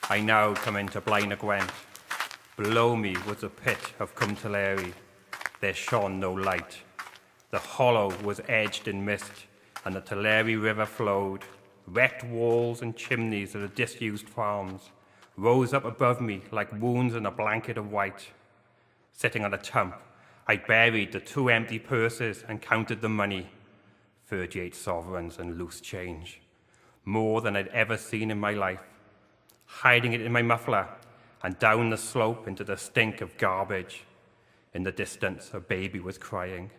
I now come into Blaenau Gwent. Below me was the pit of Cwmteleiri. There shone no light. The hollow was edged in mist, and the Teleri River flowed. Wrecked walls and chimneys of the disused farms rose up above me like wounds in a blanket of white. Sitting on a tump, I buried the 2 empty purses and counted the money, 38 sovereigns and loose change, more than I'd ever seen in my life. Hiding it in my muffler and down the slope into the stink of garbage. In the distance, a baby was crying,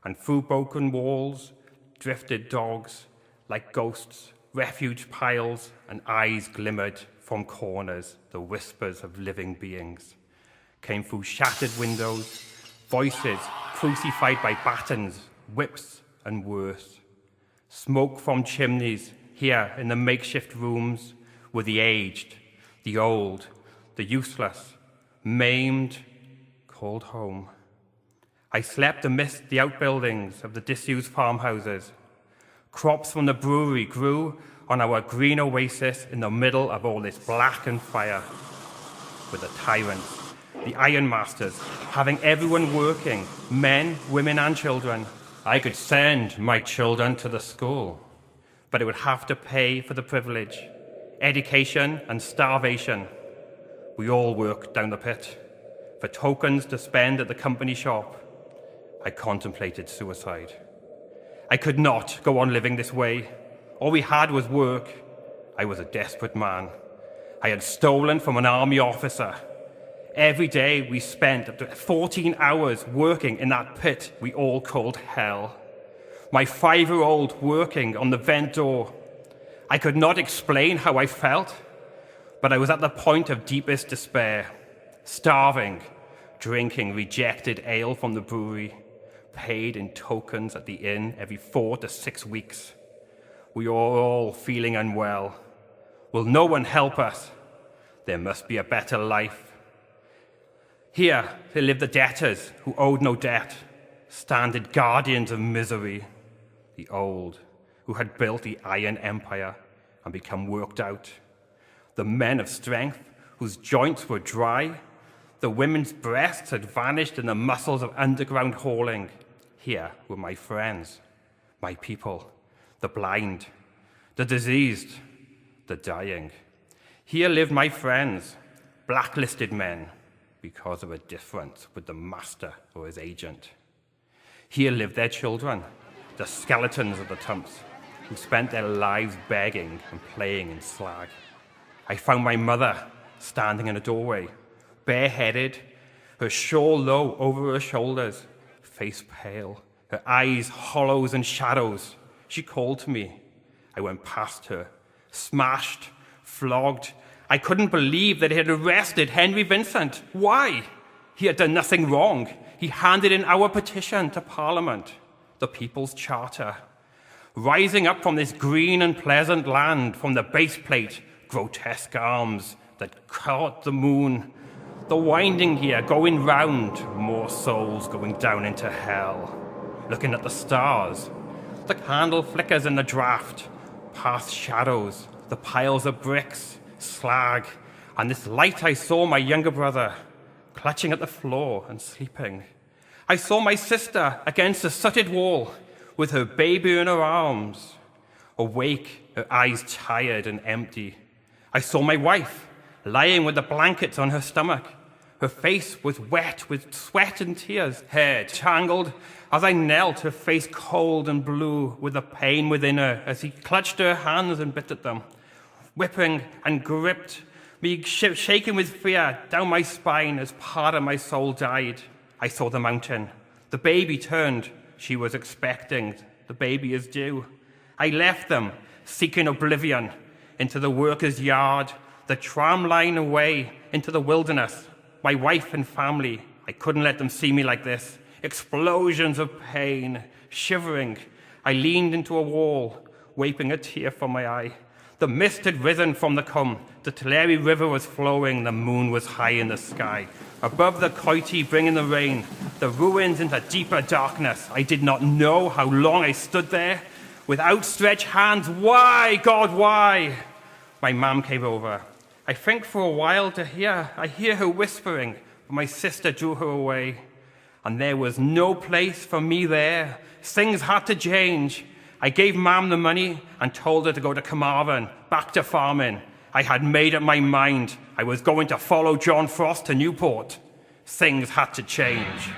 and through broken walls drifted dogs like ghosts, refuge piles, and eyes glimmered from corners. The whispers of living beings came through shattered windows, voices crucified by batons, whips, and worse. Smoke from chimneys here in the makeshift rooms were the aged, the old, the useless, maimed, called home. I slept amidst the outbuildings of the disused farmhouses. Crops from the brewery grew on our green oasis in the middle of all this blackened fire. With the tyrants, the ironmasters, having everyone working, men, women, and children, I could send my children to the school, but I would have to pay for the privilege, education and starvation. We all worked down the pit for tokens to spend at the company shop. I contemplated suicide. I could not go on living this way. All we had was work. I was a desperate man. I had stolen from an army officer. Every day we spent up to 14 hours working in that pit we all called hell. My 5-year-old working on the vent door. I could not explain how I felt, but I was at the point of deepest despair, starving, drinking rejected ale from the brewery, paid in tokens at the inn every 4 to 6 weeks. We are all feeling unwell. Will no one help us? There must be a better life. Here there lived the debtors who owed no debt, standard guardians of misery, the old who had built the Iron Empire and become worked out, the men of strength whose joints were dry, the women's breasts had vanished in the muscles of underground hauling. Here were my friends, my people, the blind, the diseased, the dying. Here lived my friends, blacklisted men, because of a difference with the master or his agent. Here lived their children, the skeletons of the tumps, who spent their lives begging and playing in slag. I found my mother standing in a doorway, bareheaded, her shawl low over her shoulders, face pale, her eyes hollows and shadows. She called to me. I went past her, smashed, flogged. I couldn't believe that he had arrested Henry Vincent. Why? He had done nothing wrong. He handed in our petition to Parliament, the People's Charter. Rising up from this green and pleasant land, from the base plate, grotesque arms that caught the moon, the winding here going round, more souls going down into hell. Looking at the stars, the candle flickers in the draught, past shadows, the piles of bricks, slag, and this light I saw my younger brother, clutching at the floor and sleeping. I saw my sister against the sooted wall, with her baby in her arms, awake, her eyes tired and empty. I saw my wife, lying with the blankets on her stomach. Her face was wet with sweat and tears, hair tangled. As I knelt, her face cold and blue with the pain within her as he clutched her hands and bit at them, whipping and gripped me, shaking with fear down my spine as part of my soul died. I saw the mountain. The baby turned. She was expecting. The baby is due. I left them, seeking oblivion, into the workers' yard, the tram line away, into the wilderness. My wife and family, I couldn't let them see me like this. Explosions of pain, shivering. I leaned into a wall, wiping a tear from my eye. The mist had risen from the Cwm. The Teleri River was flowing. The moon was high in the sky. Above the coity bringing the rain, the ruins into deeper darkness. I did not know how long I stood there, with outstretched hands. Why, God, why? My mum came over. I think for a while I hear her whispering, but my sister drew her away. And there was no place for me there. Things had to change. I gave Mam the money and told her to go to Carmarthen, back to farming. I had made up my mind. I was going to follow John Frost to Newport. Things had to change.